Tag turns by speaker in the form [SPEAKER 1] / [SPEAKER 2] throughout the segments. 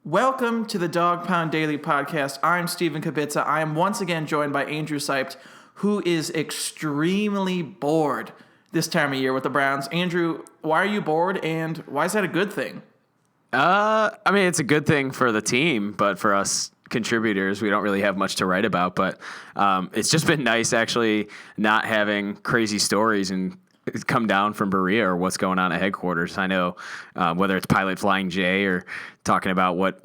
[SPEAKER 1] Welcome to the Dog Pound Daily Podcast. I'm Steven Kibitza. I am once again joined by Andrew Siped, who is extremely bored this time of year with the Browns. Andrew, why are you bored, and why is that a good thing?
[SPEAKER 2] It's a good thing for the team, but for us contributors, we don't really have much to write about. But it's just been nice actually not having crazy stories and come down from Berea or what's going on at headquarters. I know whether it's Pilot Flying J or talking about what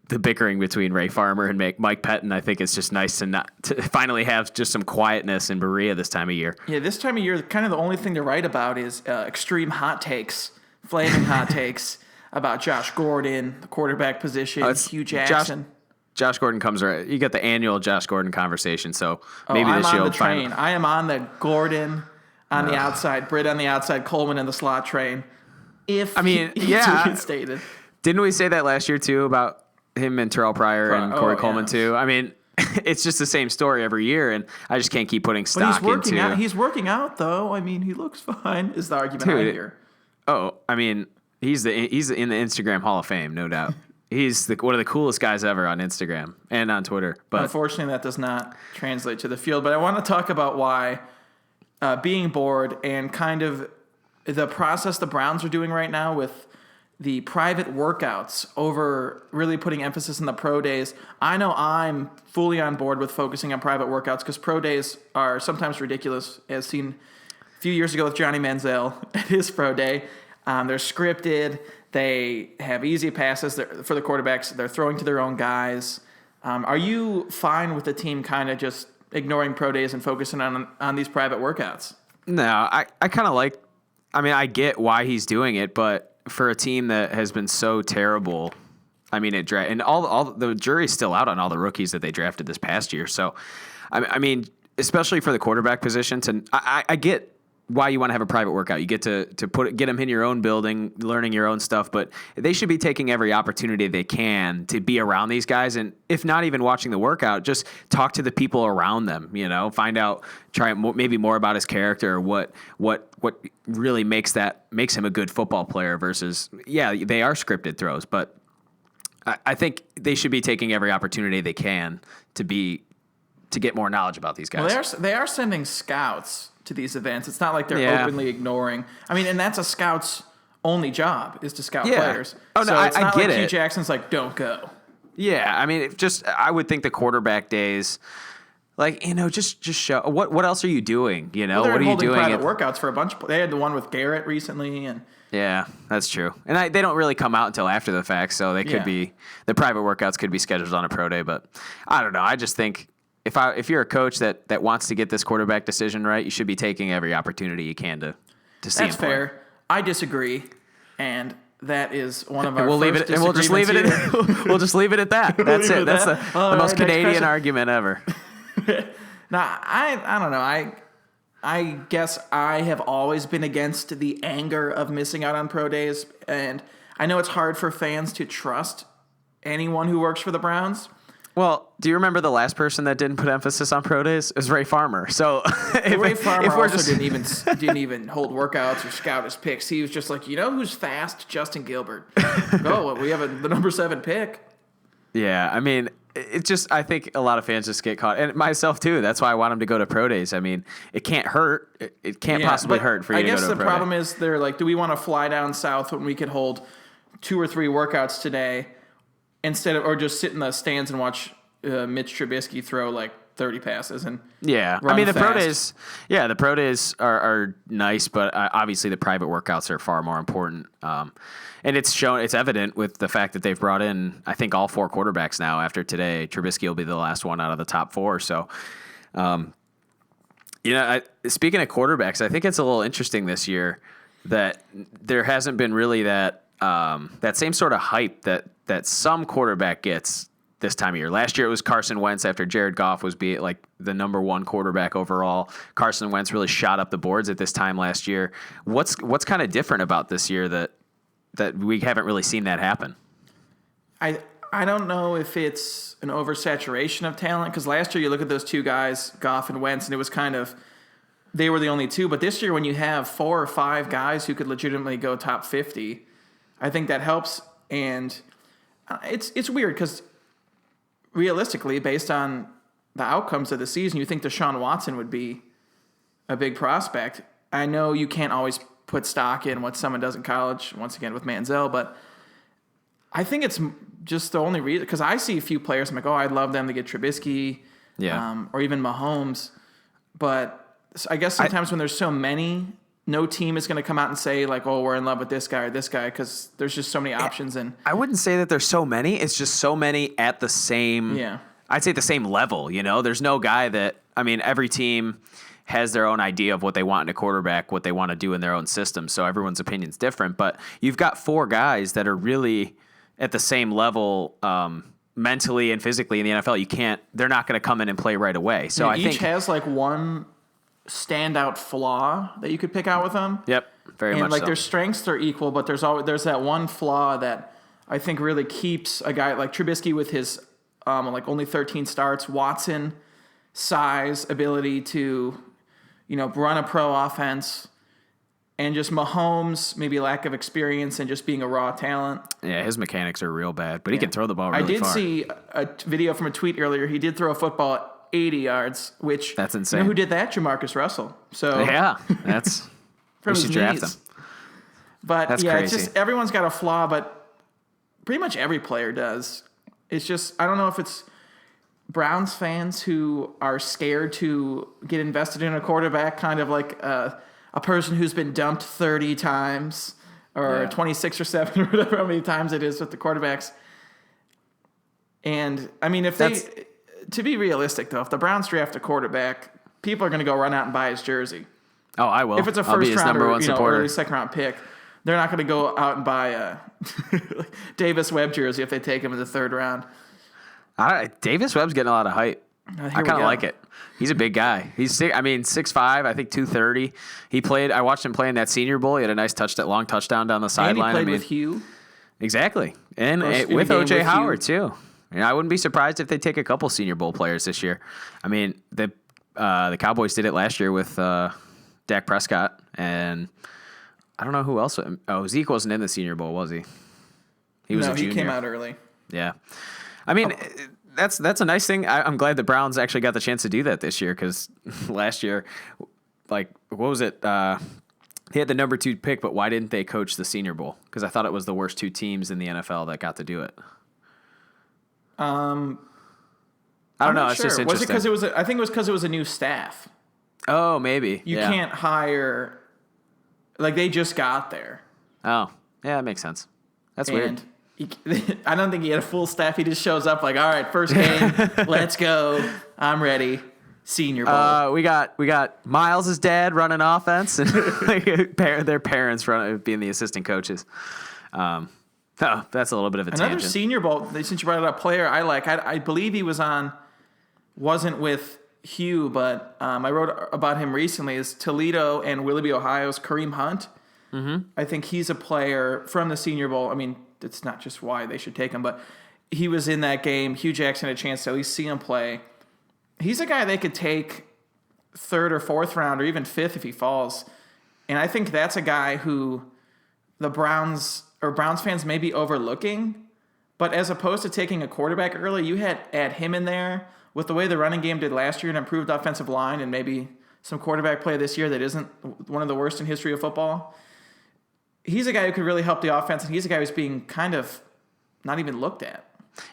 [SPEAKER 2] the bickering between Ray Farmer and Mike Pettin, I think it's just nice to finally have just some quietness in Berea this time of year.
[SPEAKER 1] Yeah, this time of year, kind of the only thing to write about is extreme hot takes, flaming hot takes about Josh Gordon, the quarterback position, Hugh Jackson.
[SPEAKER 2] Josh Gordon comes right. You got the annual Josh Gordon conversation, so maybe this
[SPEAKER 1] I'm
[SPEAKER 2] year
[SPEAKER 1] on the train. I am on the Gordon on the outside, Britt on the outside, Coleman in the slot train. He's reinstated.
[SPEAKER 2] Didn't we say that last year too about him and Terrell Pryor and Corey Coleman too? I mean, it's just the same story every year, and I just can't keep putting stock into.
[SPEAKER 1] He's working out though. I mean, he looks fine. Is the argument I hear?
[SPEAKER 2] Oh, I mean, he's in the Instagram Hall of Fame, no doubt. He's one of the coolest guys ever on Instagram and on Twitter. But
[SPEAKER 1] unfortunately, that does not translate to the field. But I want to talk about why being bored and kind of the process the Browns are doing right now with the private workouts over really putting emphasis on the pro days. I know I'm fully on board with focusing on private workouts because pro days are sometimes ridiculous, as seen a few years ago with Johnny Manziel at his pro day. They're scripted. They have easy passes for the quarterbacks. They're throwing to their own guys. Are you fine with the team kind of just ignoring pro days and focusing on these private workouts?
[SPEAKER 2] No, I kind of like. I mean, I get why he's doing it, but for a team that has been so terrible, I mean, and all the jury's still out on all the rookies that they drafted this past year. So, I mean, especially for the quarterback position, I get why you want to have a private workout. You get to get them in your own building, learning your own stuff, but they should be taking every opportunity they can to be around these guys. And if not even watching the workout, just talk to the people around them, find out, maybe more about his character, what really makes him a good football player versus, they are scripted throws, but I think they should be taking every opportunity they can to get more knowledge about these guys.
[SPEAKER 1] Well, they are sending scouts to these events. It's not like they're openly ignoring. I mean, and that's a scout's only job is to scout players.
[SPEAKER 2] Oh, no,
[SPEAKER 1] it's not
[SPEAKER 2] I get
[SPEAKER 1] like
[SPEAKER 2] it.
[SPEAKER 1] Hugh Jackson's like, don't go.
[SPEAKER 2] Yeah, I mean, I would think the quarterback days, just show what else are you doing?
[SPEAKER 1] Well,
[SPEAKER 2] what are you doing?
[SPEAKER 1] Private workouts for a bunch. They had the one with Garrett recently, and
[SPEAKER 2] yeah, that's true. And they don't really come out until after the fact, so they could be the private workouts could be scheduled on a pro day. But I don't know. I just think if you're a coach that wants to get this quarterback decision right, you should be taking every opportunity you can to see him play.
[SPEAKER 1] That's fair. I disagree, and that is one of our
[SPEAKER 2] we'll leave it. And we'll just leave it. We'll just leave it at that. That's it. That's the most Canadian argument ever.
[SPEAKER 1] Now, I don't know. I guess I have always been against the anger of missing out on pro days, and I know it's hard for fans to trust anyone who works for the Browns.
[SPEAKER 2] Well, do you remember the last person that didn't put emphasis on pro days? It was Ray Farmer. So
[SPEAKER 1] Ray Farmer also didn't even hold workouts or scout his picks. He was just like, who's fast? Justin Gilbert. We have the number 7 pick.
[SPEAKER 2] Yeah, I mean, I think a lot of fans just get caught, and myself too. That's why I want him to go to pro days. I mean, it can't hurt. It can't possibly hurt for you to go to a pro day. I guess the problem
[SPEAKER 1] is they're like, do we want to fly down south when we could hold 2 or 3 workouts today? Or just sit in the stands and watch Mitch Trubisky throw like 30 passes and
[SPEAKER 2] the pro days are nice, but obviously the private workouts are far more important. And it's evident with the fact that they've brought in, I think, all 4 quarterbacks now after today. Trubisky will be the last one out of the top 4. So, speaking of quarterbacks, I think it's a little interesting this year that there hasn't been really that same sort of hype that some quarterback gets this time of year. Last year it was Carson Wentz after Jared Goff was the number 1 quarterback overall. Carson Wentz really shot up the boards at this time last year. What's kind of different about this year that we haven't really seen that happen?
[SPEAKER 1] I don't know if it's an oversaturation of talent, because last year you look at those 2 guys, Goff and Wentz, and it was kind of they were the only 2. But this year when you have 4 or 5 guys who could legitimately go top 50, I think that helps. And it's weird because realistically, based on the outcomes of the season, you think Deshaun Watson would be a big prospect. I know you can't always put stock in what someone does in college, once again with Manziel, but I think it's just the only reason, because I see a few players, I'm like, oh, I'd love them to get Trubisky, or even Mahomes. But I guess sometimes when there's so many, no team is going to come out and say, like, oh, we're in love with this guy or this guy, because there's just so many options. And
[SPEAKER 2] I wouldn't say that there's so many. It's just so many at the same, I'd say the same level, There's no guy that, every team has their own idea of what they want in a quarterback, what they want to do in their own system. So everyone's opinion's different. But you've got 4 guys that are really at the same level mentally and physically in the NFL. They're not going to come in and play right away. So I think
[SPEAKER 1] each has like one standout flaw that you could pick out with them.
[SPEAKER 2] Yep, very much so.
[SPEAKER 1] Their strengths are equal, but there's that one flaw that I think really keeps a guy like Trubisky with his only 13 starts, Watson size, ability to run a pro offense, and just Mahomes, maybe lack of experience and just being a raw talent.
[SPEAKER 2] Yeah, his mechanics are real bad, but he can throw the ball really far.
[SPEAKER 1] I did see a video from a tweet earlier. He did throw a football 80 yards, which
[SPEAKER 2] that's insane.
[SPEAKER 1] You know who did that? Jamarcus Russell. So
[SPEAKER 2] yeah, that's we should draft him.
[SPEAKER 1] But
[SPEAKER 2] that's
[SPEAKER 1] crazy.
[SPEAKER 2] It's
[SPEAKER 1] just everyone's got a flaw, but pretty much every player does. It's just I don't know if it's Browns fans who are scared to get invested in a quarterback, kind of like a person who's been dumped 30 times or 26 or 7 or whatever, how many times it is with the quarterbacks. And, to be realistic, though, if the Browns draft a quarterback, people are going to go run out and buy his jersey.
[SPEAKER 2] Oh, I will.
[SPEAKER 1] If it's a
[SPEAKER 2] first
[SPEAKER 1] round or early second round pick, they're not going to go out and buy a Davis Webb jersey if they take him in the 3rd round.
[SPEAKER 2] Davis Webb's getting a lot of hype. I kind of like it. He's a big guy. He's 6'5", I think 230. He played. I watched him play in that Senior Bowl. He had a nice long touchdown down the sideline.
[SPEAKER 1] And he played with Hugh.
[SPEAKER 2] Exactly, and with O.J. Howard too. I wouldn't be surprised if they take a couple Senior Bowl players this year. The Cowboys did it last year with Dak Prescott, and I don't know who else. Oh, Zeke wasn't in the Senior Bowl, was he? He was a junior.
[SPEAKER 1] He came out early.
[SPEAKER 2] Yeah. That's a nice thing. I'm glad the Browns actually got the chance to do that this year because last year, what was it? He had the number 2 pick, but why didn't they coach the Senior Bowl? Because I thought it was the worst 2 teams in the NFL that got to do it. I don't know. It's just interesting.
[SPEAKER 1] Was it because it was? I think it was because it was a new staff.
[SPEAKER 2] Oh, maybe.
[SPEAKER 1] You can't hire. They just got there.
[SPEAKER 2] Oh, yeah, that makes sense. That's weird.
[SPEAKER 1] I don't think he had a full staff. He just shows up all right, first game, let's go. I'm ready. Senior Bowl.
[SPEAKER 2] We got Miles' dad running offense and their parents being the assistant coaches. That's a little bit of a
[SPEAKER 1] Another
[SPEAKER 2] tangent.
[SPEAKER 1] Senior Bowl, since you brought it up, player I like. I believe he wasn't with Hugh, but I wrote about him recently, is Toledo and Willoughby, Ohio's Kareem Hunt. Mm-hmm. I think he's a player from the Senior Bowl. It's not just why they should take him, but he was in that game. Hugh Jackson had a chance to at least see him play. He's a guy they could take 3rd or 4th round or even 5th if he falls. And I think that's a guy who the Browns fans may be overlooking. But as opposed to taking a quarterback early, you had add him in there with the way the running game did last year, an improved offensive line, and maybe some quarterback play this year that isn't one of the worst in history of football. He's a guy who could really help the offense, and he's a guy who's being kind of not even looked at.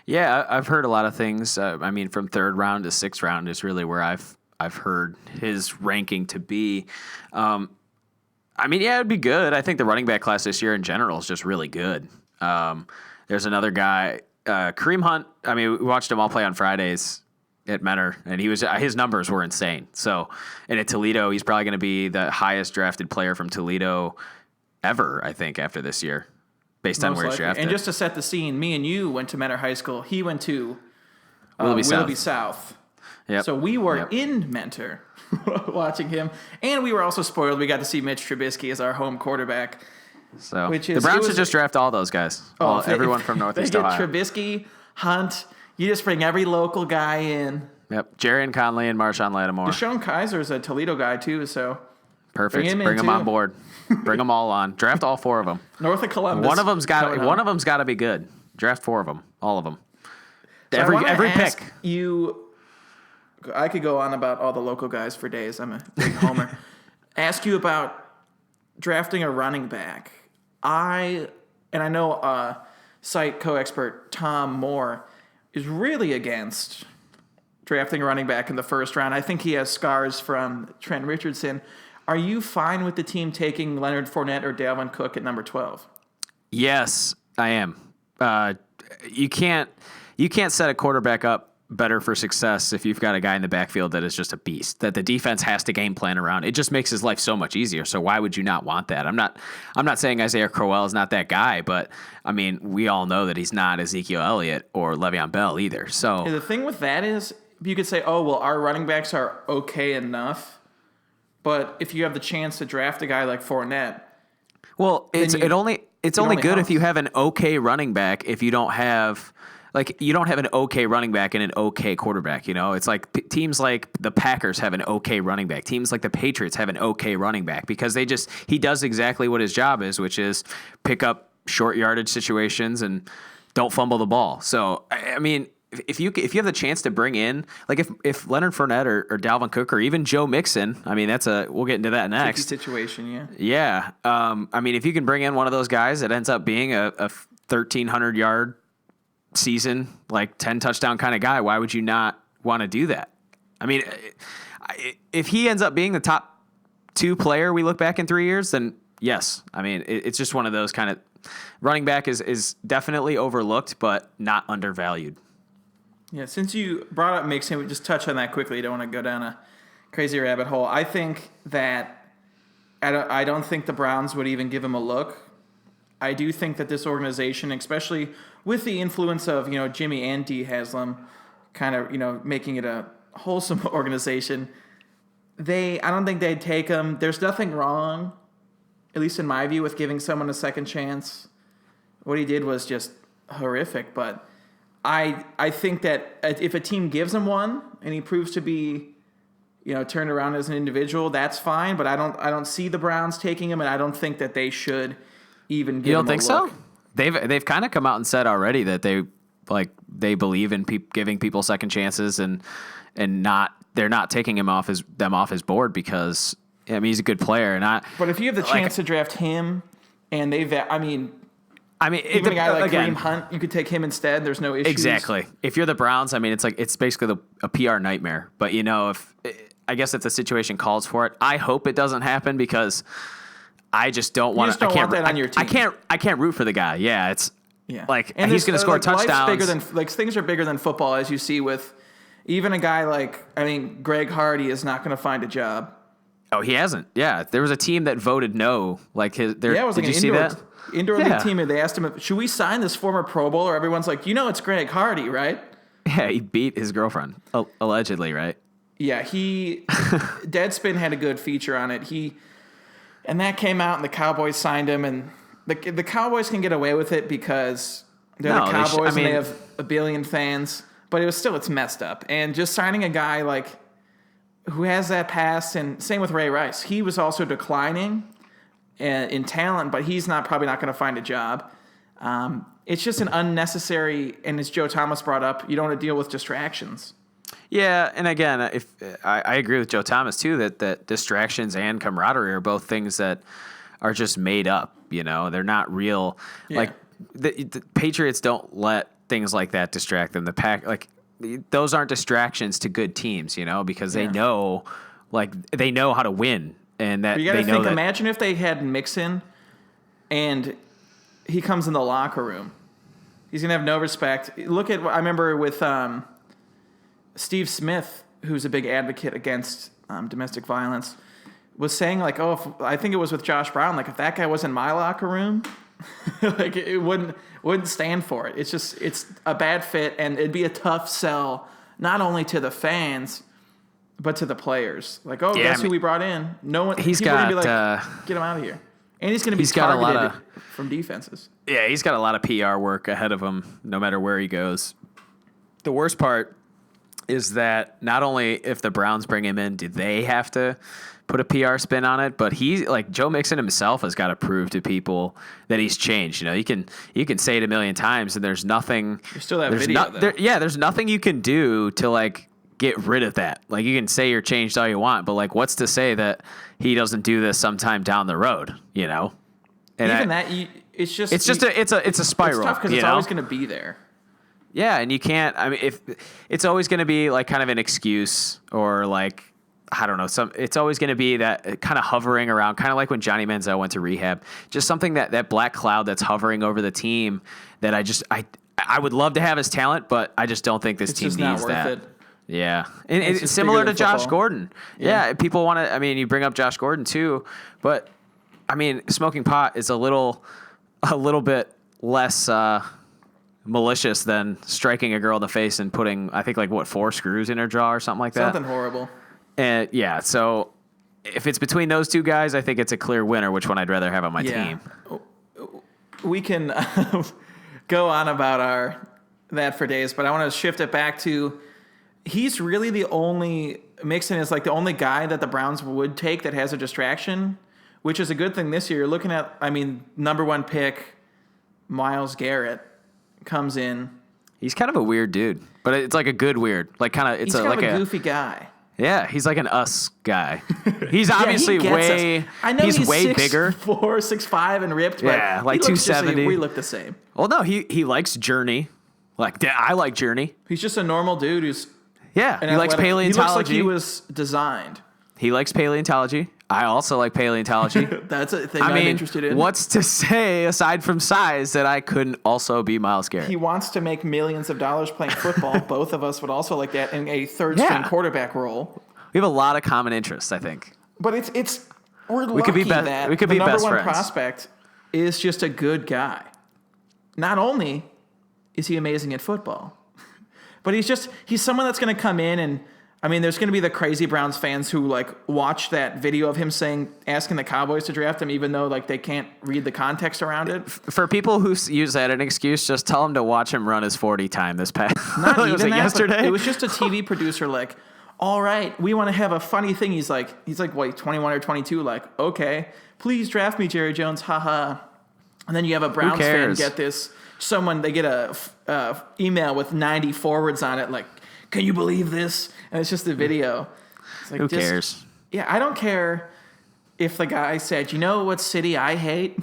[SPEAKER 2] Yeah, I've heard a lot of things. From 3rd round to 6th round is really where I've heard his ranking to be. It'd be good. I think the running back class this year in general is just really good. There's another guy, Kareem Hunt. We watched him all play on Fridays at Mentor, and his numbers were insane. So, and at Toledo, he's probably going to be the highest drafted player from Toledo ever, I think, after this year, based on where he's drafted.
[SPEAKER 1] And just to set the scene, me and you went to Mentor High School. He went to Willoughby South.
[SPEAKER 2] Yep.
[SPEAKER 1] So we were in Mentor watching him, and we were also spoiled. We got to see Mitch Trubisky as our home quarterback.
[SPEAKER 2] So the Browns should just draft all those guys, everyone from Northeast Ohio.
[SPEAKER 1] Trubisky, Hunt, you just bring every local guy in.
[SPEAKER 2] Yep, Jerry Conley and Marshawn Lattimore.
[SPEAKER 1] Deshaun Kaiser's a Toledo guy too, so
[SPEAKER 2] perfect. Bring him on board. Bring them all on. Draft all 4 of them.
[SPEAKER 1] North of Columbus.
[SPEAKER 2] One of them's got to be good. Draft 4 of them, all of them.
[SPEAKER 1] So
[SPEAKER 2] Every
[SPEAKER 1] ask
[SPEAKER 2] pick.
[SPEAKER 1] I could go on about all the local guys for days. I'm a big homer. Ask you about drafting a running back. I know site co-expert Tom Moore is really against drafting a running back in the first round. I think he has scars from Trent Richardson. Are you fine with the team taking Leonard Fournette or Dalvin Cook at number 12?
[SPEAKER 2] Yes, I am. You can't set a quarterback up better for success if you've got a guy in the backfield that is just a beast, that the defense has to game plan around. It just makes his life so much easier. So why would you not want that? I'm not saying Isaiah Crowell is not that guy, but I mean, we all know that he's not Ezekiel Elliott or Le'Veon Bell either. So
[SPEAKER 1] the thing with that is you could say, oh, well, our running backs are okay enough. But if you have the chance to draft a guy like Fournette,
[SPEAKER 2] well, it's only good if you have an okay running back. If you don't have an okay running back and an okay quarterback, it's like teams like the Packers have an okay running back. Teams like the Patriots have an okay running back because he does exactly what his job is, which is pick up short yardage situations and don't fumble the ball. So, I mean, if you have the chance to bring in, like if Leonard Fournette or Dalvin Cook or even Joe Mixon, I mean, we'll get into that next.
[SPEAKER 1] Tricky situation, yeah.
[SPEAKER 2] Yeah. I mean, if you can bring in one of those guys that ends up being a 1,300 yard season, like 10 touchdown kind of guy, why would you not want to do that? I mean, if he ends up being the top 2 player we look back in 3 years, then yes. I mean, it's just one of those kind of running back is definitely overlooked, but not undervalued.
[SPEAKER 1] Yeah, since you brought up Mixon, we just touch on that quickly. You don't want to go down a crazy rabbit hole. I think that I don't think the Browns would even give him a look. I do think that this organization, especially with the influence of Jimmy and Dee Haslam, kind of making it a wholesome organization, I don't think they'd take him. There's nothing wrong, at least in my view, with giving someone a second chance. What he did was just horrific, but I think that if a team gives him one and he proves to be turned around as an individual, that's fine. But I don't see the Browns taking him, and I don't think that they should even give him a look.
[SPEAKER 2] You don't think so? They've kind of come out and said already that they believe in giving people second chances and they're not taking them off his board because he's a good player
[SPEAKER 1] But if you have the chance to draft him and even a guy like Kareem Hunt, you could take him instead. There's no issues.
[SPEAKER 2] Exactly. If you're the Browns, it's basically a PR nightmare. But I guess if the situation calls for it, I hope it doesn't happen because I just don't want to. I can't want that on your team. I can't root for the guy. Yeah, and he's going to score touchdowns.
[SPEAKER 1] Things are bigger than football, as you see with even a guy like Greg Hardy is not going to find a job.
[SPEAKER 2] Oh, he hasn't. Yeah, there was a team that voted no. Did you see that?
[SPEAKER 1] Indoor league team, and they asked him, should we sign this former Pro Bowler? Everyone's like, it's Greg Hardy, right?
[SPEAKER 2] Yeah, he beat his girlfriend, allegedly, right?
[SPEAKER 1] Yeah, Deadspin had a good feature on it. And that came out, and the Cowboys signed him, and the Cowboys can get away with it because they're the Cowboys and they have a billion fans, but it's messed up. And just signing a guy who has that past, and same with Ray Rice. He was also declining in talent, but he's probably not going to find a job. It's just an unnecessary, and as Joe Thomas brought up, you don't want to deal with distractions.
[SPEAKER 2] Yeah, and again, if I agree with Joe Thomas too that distractions and camaraderie are both things that are just made up. They're not real. Yeah. Like the Patriots don't let things like that distract them. The Pack those aren't distractions to good teams. Because they know how to win. And that
[SPEAKER 1] you got to think. Imagine if they had Mixon, and he comes in the locker room. He's gonna have no respect. I remember with Steve Smith, who's a big advocate against domestic violence, was saying I think it was with Josh Brown. If that guy was in my locker room, it wouldn't stand for it. It's a bad fit, and it'd be a tough sell not only to the fans, but to the players. Guess who we brought in? No one.
[SPEAKER 2] He's
[SPEAKER 1] people
[SPEAKER 2] got
[SPEAKER 1] are gonna be get him out of here, and he's going to be targeted from defenses.
[SPEAKER 2] Yeah, he's got a lot of PR work ahead of him, no matter where he goes. The worst part is that not only if the Browns bring him in, do they have to put a PR spin on it, but he, like Joe Mixon himself, has got to prove to people that he's changed. You know, you can say it a million times, and there's nothing.
[SPEAKER 1] There's still that video.
[SPEAKER 2] There's nothing you can do to like get rid of that. Like you can say you're changed all you want, but like what's to say that he doesn't do this sometime down the road? You know, and it's a spiral.
[SPEAKER 1] It's tough because it's always going to be there.
[SPEAKER 2] Yeah, and you can't. I mean, if it's always going to be like kind of an excuse or like. I don't know. It's always going to be that kind of hovering around, kind of like when Johnny Manziel went to rehab. Just something that black cloud that's hovering over the team that I would love to have his talent, but I just don't think this team needs that. It. Yeah, and it's similar to Josh Gordon. Yeah, people want to. I mean, you bring up Josh Gordon too, but I mean, smoking pot is a little bit less malicious than striking a girl in the face and putting, I think, 4 screws in her jaw or something like that.
[SPEAKER 1] Something horrible.
[SPEAKER 2] And yeah, so if it's between those two guys, I think it's a clear winner, which one I'd rather have on my team.
[SPEAKER 1] We can go on about that for days, but I want to shift it back to he's really the only – Mixon is like the only guy that the Browns would take that has a distraction, which is a good thing this year. You're looking at, number 1 pick, Myles Garrett comes in.
[SPEAKER 2] He's kind of a weird dude, but it's like a good weird. Like kind of –
[SPEAKER 1] He's kind of a goofy guy.
[SPEAKER 2] Yeah, he's like an us guy. He's obviously way.
[SPEAKER 1] I know he's
[SPEAKER 2] way bigger,
[SPEAKER 1] 6'4", 6'5", and ripped. But
[SPEAKER 2] yeah, like 270.
[SPEAKER 1] We look the same.
[SPEAKER 2] Well, no, he likes Journey. Like I like Journey.
[SPEAKER 1] He's just a normal dude who's.
[SPEAKER 2] Yeah, he likes paleontology.
[SPEAKER 1] He looks like he was designed.
[SPEAKER 2] He likes paleontology. I also like paleontology.
[SPEAKER 1] That's a thing I'm interested in.
[SPEAKER 2] What's to say, aside from size, that I couldn't also be Myles Garrett?
[SPEAKER 1] He wants to make millions of dollars playing football. Both of us would also like that in a third-string quarterback role.
[SPEAKER 2] We have a lot of common interests, I think.
[SPEAKER 1] But we're lucky that
[SPEAKER 2] we could be
[SPEAKER 1] the number
[SPEAKER 2] best
[SPEAKER 1] one
[SPEAKER 2] friends.
[SPEAKER 1] Prospect is just a good guy. Not only is he amazing at football, but he's someone that's going to come in and there's going to be the crazy Browns fans who watch that video of him asking the Cowboys to draft him, even though they can't read the context around it.
[SPEAKER 2] For people who use that as an excuse, just tell them to watch him run his 40 time this past.
[SPEAKER 1] Not even
[SPEAKER 2] was it
[SPEAKER 1] that,
[SPEAKER 2] yesterday.
[SPEAKER 1] It was just a TV producer all right, we want to have a funny thing. He's like, 21 or 22. Okay, please draft me, Jerry Jones. Haha. And then you have a Browns fan get this. They get a email with 90 forwards on it. Can you believe this? And it's just a video. It's
[SPEAKER 2] who cares?
[SPEAKER 1] Yeah, I don't care if the guy said, you know what city I hate?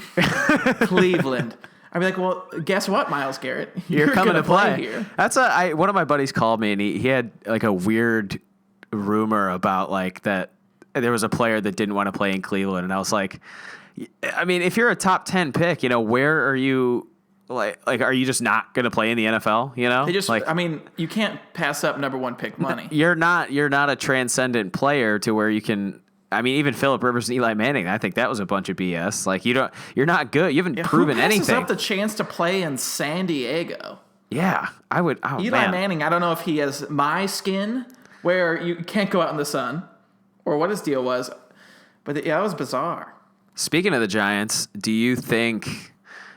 [SPEAKER 1] Cleveland. I'd be like, well, guess what, Myles Garrett?
[SPEAKER 2] You're coming to play
[SPEAKER 1] here.
[SPEAKER 2] That's one of my buddies called me, and he had a weird rumor about that there was a player that didn't want to play in Cleveland. And I was like, if you're a top 10 pick, where are you? Are you just not going to play in the NFL?
[SPEAKER 1] They just, you can't pass up number 1 pick money.
[SPEAKER 2] You're not a transcendent player to where you can. Even Phillip Rivers and Eli Manning, I think that was a bunch of BS. You're not good. You haven't proven anything. Who passes
[SPEAKER 1] up the chance to play in San Diego?
[SPEAKER 2] Yeah, I would. Oh,
[SPEAKER 1] Eli Manning, I don't know if he has my skin where you can't go out in the sun or what his deal was, but that was bizarre.
[SPEAKER 2] Speaking of the Giants, do you think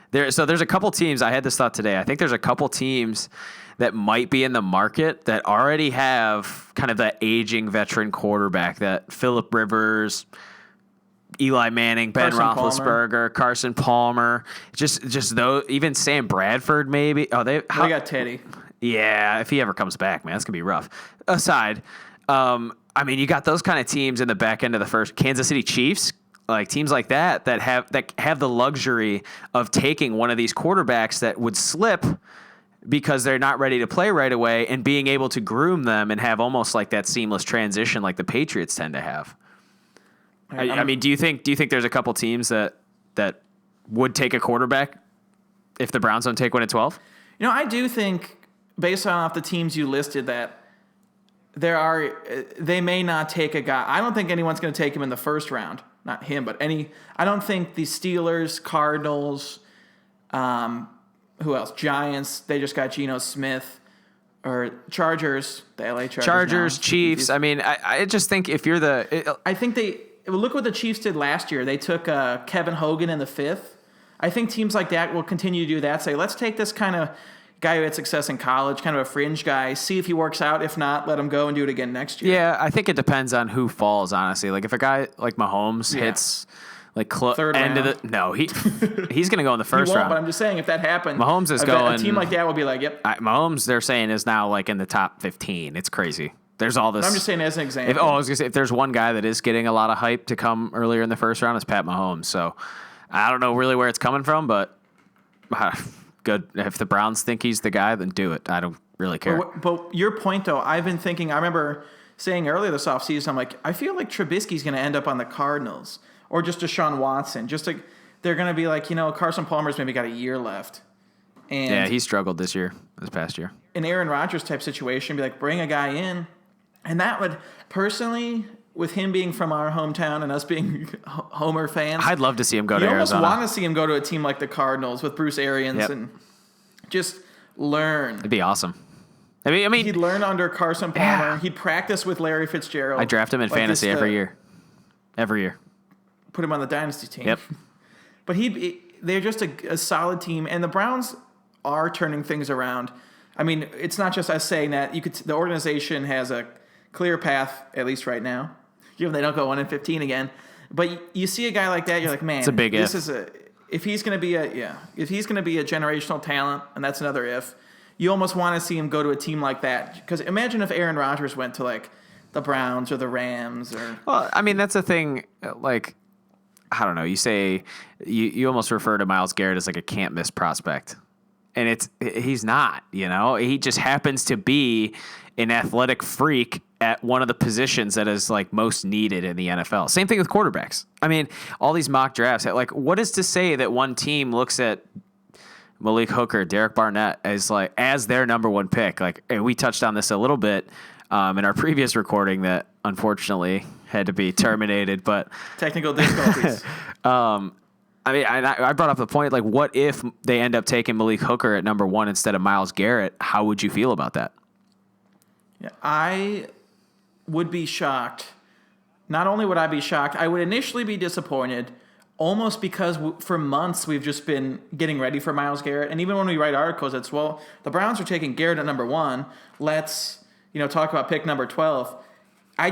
[SPEAKER 2] there's a couple teams, I had this thought today. I think there's a couple teams that might be in the market that already have kind of that aging veteran quarterback, that Phillip Rivers, Eli Manning, Ben Roethlisberger, Carson Palmer, just those, even Sam Bradford maybe. Oh, they
[SPEAKER 1] got Teddy.
[SPEAKER 2] Yeah, if he ever comes back, man, that's gonna be rough. Aside, you got those kind of teams in the back end of the first. Kansas City Chiefs, teams like that have the luxury of taking one of these quarterbacks that would slip because they're not ready to play right away, and being able to groom them and have almost that seamless transition like the Patriots tend to have. Do you think there's a couple teams that would take a quarterback if the Browns don't take one at 12?
[SPEAKER 1] I do think, based off the teams you listed, that they may not take a guy. I don't think anyone's going to take him in the first round. Not him, but I don't think the Steelers, Cardinals, who else? Giants. They just got Geno Smith. Or Chargers, the LA Chargers.
[SPEAKER 2] Chargers, Chiefs. I just think if you're
[SPEAKER 1] I think look what the Chiefs did last year. They took Kevin Hogan in the 5th. I think teams like that will continue to do that. Say, let's take this kind of guy who had success in college, kind of a fringe guy. See if he works out. If not, let him go and do it again next year.
[SPEAKER 2] Yeah, I think it depends on who falls, honestly. Like, if a guy like Mahomes hits like
[SPEAKER 1] third
[SPEAKER 2] end
[SPEAKER 1] round.
[SPEAKER 2] of the no, he's going to go in the first
[SPEAKER 1] He won't,
[SPEAKER 2] round.
[SPEAKER 1] but I'm just saying if that happened,
[SPEAKER 2] Mahomes is going.
[SPEAKER 1] A team like that will be like, yep.
[SPEAKER 2] Mahomes, they're saying, is now like in the top 15. It's crazy. There's all this.
[SPEAKER 1] I'm just saying as an example.
[SPEAKER 2] I was gonna say, if there's one guy that is getting a lot of hype to come earlier in the first round, it's Pat Mahomes. So I don't know really where it's coming from, but good. If the Browns think he's the guy, then do it. I don't really care.
[SPEAKER 1] But your point, though, I've been thinking, I remember saying earlier this offseason, I'm like, I feel like Trubisky's going to end up on the Cardinals or just Deshaun Watson. They're going to be like, Carson Palmer's maybe got a year left. And
[SPEAKER 2] yeah, he struggled this past year.
[SPEAKER 1] An Aaron Rodgers type situation, be like, bring a guy in. And that would, personally, with him being from our hometown and us being Homer fans,
[SPEAKER 2] I'd love to see him go to
[SPEAKER 1] Arizona. You almost want to see him go to a team like the Cardinals with Bruce Arians and just learn.
[SPEAKER 2] It'd be awesome. I mean,
[SPEAKER 1] he'd learn under Carson Palmer. Yeah. He'd practice with Larry Fitzgerald.
[SPEAKER 2] I draft him in fantasy every year. Every year.
[SPEAKER 1] Put him on the dynasty team.
[SPEAKER 2] Yep.
[SPEAKER 1] But they're just a solid team, and the Browns are turning things around. I mean, it's not just us saying that. The organization has a clear path, at least right now. Given they don't go 1-15 again, but you see a guy like that, you're like, man,
[SPEAKER 2] it's a big
[SPEAKER 1] if he's going to be a generational talent, and that's another if. You almost want to see him go to a team like that, because imagine if Aaron Rodgers went to like the Browns or the Rams or.
[SPEAKER 2] Well, I mean, that's the thing. Like, I don't know. You say you almost refer to Myles Garrett as like a can't miss prospect. And he's not, he just happens to be an athletic freak at one of the positions that is like most needed in the NFL. Same thing with quarterbacks. I mean, all these mock drafts, like what is to say that one team looks at Malik Hooker, Derek Barnett as their number one pick? Like, and we touched on this a little bit in our previous recording that unfortunately had to be terminated, but
[SPEAKER 1] technical difficulties.
[SPEAKER 2] I mean, I brought up the point, like, what if they end up taking Malik Hooker at number 1 instead of Myles Garrett? How would you feel about that?
[SPEAKER 1] Yeah, I would be shocked. Not only would I be shocked, I would initially be disappointed, almost because for months we've just been getting ready for Myles Garrett. And even when we write articles, it's, well, the Browns are taking Garrett at number 1. Let's, talk about pick number 12. I